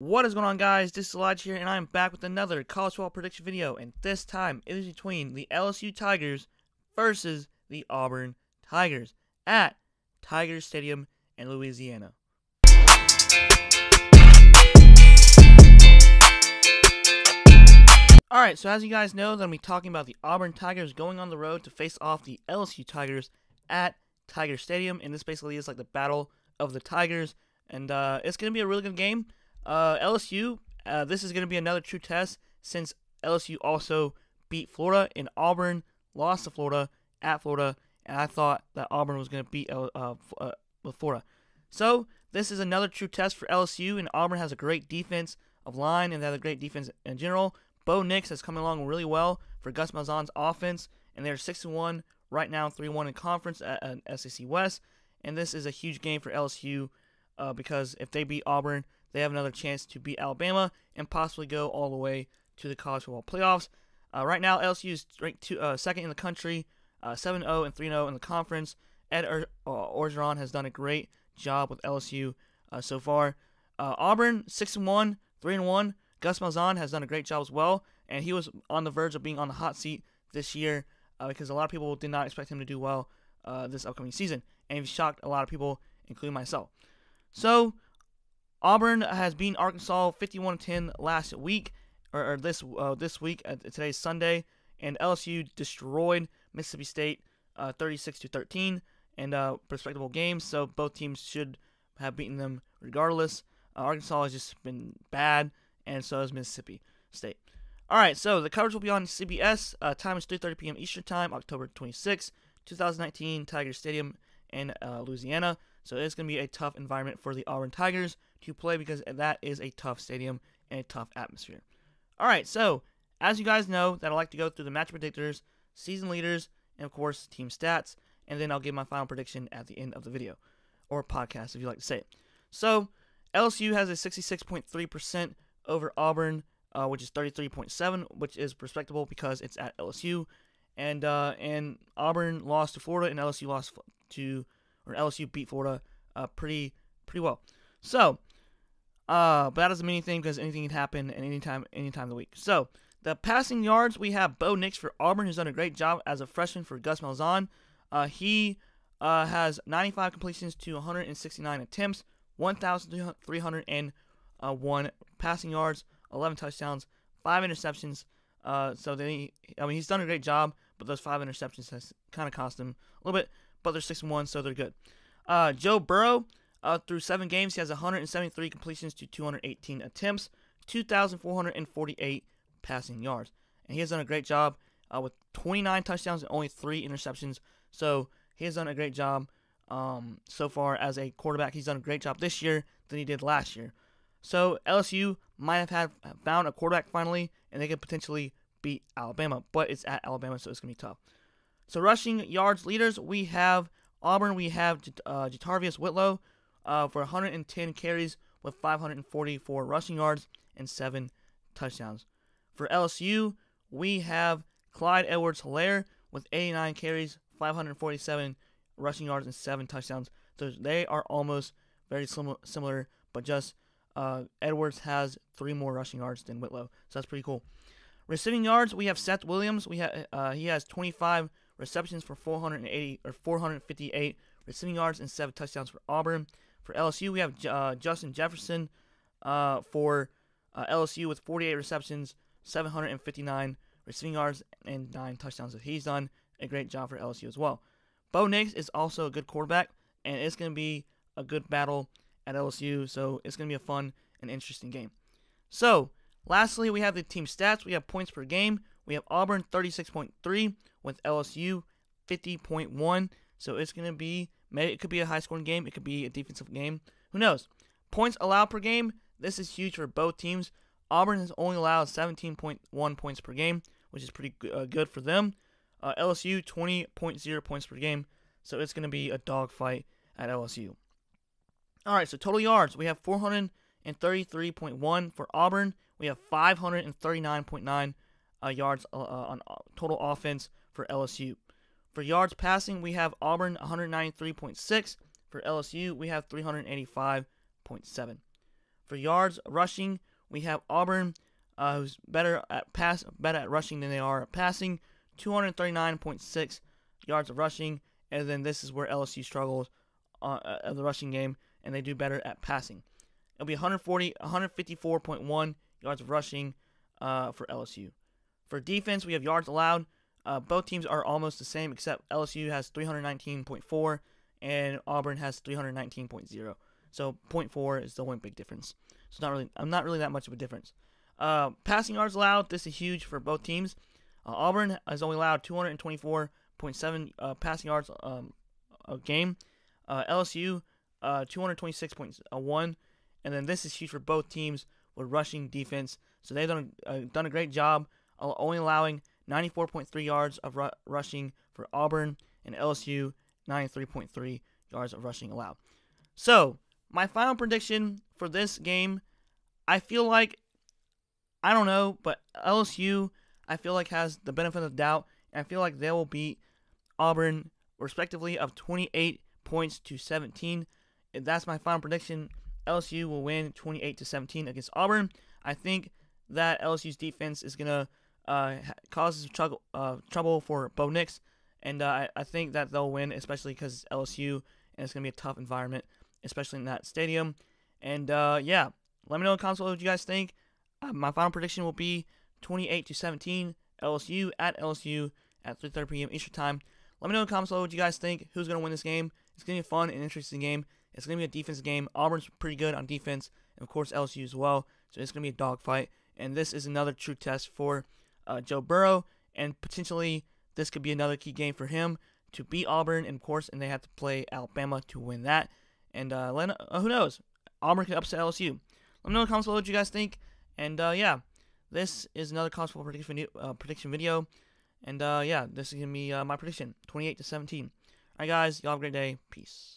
What is going on, guys? This is Elijah here, and I'm back with another college football prediction video, and this time it is between the LSU Tigers versus the Auburn Tigers at Tiger Stadium in Louisiana. Alright, so as you guys know, I'm going to be talking about the Auburn Tigers going on the road to face off the LSU Tigers at Tiger Stadium, and this basically is like the battle of the Tigers, and it's going to be a really good game. LSU, this is going to be another true test since LSU also beat Florida, and Auburn lost to Florida at Florida, and I thought that Auburn was going to beat Florida. So this is another true test for LSU, and Auburn has a great defense of line, and they have a great defense in general. Bo Nix has come along really well for Gus Malzahn's offense, and they're 6-1 right now, 3-1 in conference at SEC West, and this is a huge game for LSU because if they beat Auburn, they have another chance to beat Alabama and possibly go all the way to the college football playoffs. Right now, LSU is ranked second in the country, 7-0 and 3-0 in the conference. Ed Orgeron has done a great job with LSU so far. Auburn, 6-1, 3-1. Gus Malzahn has done a great job as well, and he was on the verge of being on the hot seat this year because a lot of people did not expect him to do well this upcoming season, and he shocked a lot of people, including myself. So Auburn has beaten Arkansas 51-10 last week, or this week. Today's Sunday, and LSU destroyed Mississippi State 36-13 in respectable games. So both teams should have beaten them regardless. Arkansas has just been bad, and so has Mississippi State. All right, so the coverage will be on CBS. Time is 3:30 p.m. Eastern Time, October 26, 2019, Tiger Stadium in Louisiana. So it's going to be a tough environment for the Auburn Tigers to play because that is a tough stadium and a tough atmosphere. All right, so as you guys know, that I like to go through the match predictors, season leaders, and of course team stats, and then I'll give my final prediction at the end of the video, or podcast if you like to say it. So LSU has a 66.3% over Auburn, which is 33.7%, which is respectable because it's at LSU, and Auburn lost to Florida, and LSU beat Florida pretty well. So, but that doesn't mean anything because anything can happen at any time of the week. So, the passing yards, we have Bo Nix for Auburn, who's done a great job as a freshman for Gus Malzahn. He has 95 completions to 169 attempts, 1,301 passing yards, 11 touchdowns, 5 interceptions. He's done a great job, but those 5 interceptions has kind of cost him a little bit. But they're 6-1, so they're good. Joe Burrow, through 7 games, he has 173 completions to 218 attempts, 2,448 passing yards. And he has done a great job with 29 touchdowns and only 3 interceptions. So he has done a great job so far as a quarterback. He's done a great job this year than he did last year. So LSU might have found a quarterback finally, and they could potentially beat Alabama. But it's at Alabama, so it's going to be tough. So rushing yards leaders, we have Auburn. We have Jatarvius Whitlow for 110 carries with 544 rushing yards and 7 touchdowns. For LSU, we have Clyde Edwards-Helaire with 89 carries, 547 rushing yards, and 7 touchdowns. So they are almost very similar, but just Edwards has 3 more rushing yards than Whitlow. So that's pretty cool. Receiving yards, we have Seth Williams. He has 25 receptions for 458 receiving yards and 7 touchdowns for Auburn. For LSU, we have Justin Jefferson for LSU with 48 receptions, 759 receiving yards, and 9 touchdowns. So he's done a great job for LSU as well. Bo Nix is also a good quarterback, and it's going to be a good battle at LSU. So it's going to be a fun and interesting game. So lastly, we have the team stats. We have points per game. We have Auburn 36.3 with LSU 50.1. So it's going to be, it could be a high-scoring game. It could be a defensive game. Who knows? Points allowed per game. This is huge for both teams. Auburn has only allowed 17.1 points per game, which is pretty good for them. LSU 20.0 points per game. So it's going to be a dogfight at LSU. All right, so total yards. We have 433.1 for Auburn. We have 539.9 yards on total offense for LSU. For yards passing, we have Auburn 193.6. For LSU, we have 385.7. For yards rushing, we have Auburn, who's better at rushing than they are at passing, 239.6 yards of rushing, and then this is where LSU struggles of the rushing game, and they do better at passing. It'll be 154.1 yards of rushing for LSU. For defense, we have yards allowed. Both teams are almost the same, except LSU has 319.4 and Auburn has 319.0. So 0.4 is the one big difference. So not really that much of a difference. Passing yards allowed, this is huge for both teams. Auburn has only allowed 224.7 passing yards a game. LSU 226.1, and then this is huge for both teams with rushing defense. So they've done a great job, only allowing 94.3 yards of rushing for Auburn, and LSU 93.3 yards of rushing allowed. So my final prediction for this game, I feel like, I don't know, but LSU I feel like has the benefit of the doubt, and I feel like they will beat Auburn respectively of 28 points to 17. If that's my final prediction. LSU will win 28-17 against Auburn. I think that LSU's defense is gonna cause trouble for Bo Nix, and I think that they'll win, especially because it's LSU and it's gonna be a tough environment, especially in that stadium. And yeah, let me know in the comments what you guys think. My final prediction will be 28-17 LSU at 3:30 p.m. Eastern Time. Let me know in the comments what you guys think. Who's going to win this game? It's going to be a fun and interesting game. It's going to be a defensive game. Auburn's pretty good on defense, and of course LSU as well. So it's going to be a dogfight. And this is another true test for Joe Burrow, and potentially this could be another key game for him to beat Auburn, and of course, and they have to play Alabama to win that. And who knows? Auburn could upset LSU. Let me know in the comments what you guys think. And yeah, this is another college football prediction video. And yeah, this is going to be my prediction, 28-17. Alright guys, y'all have a great day. Peace.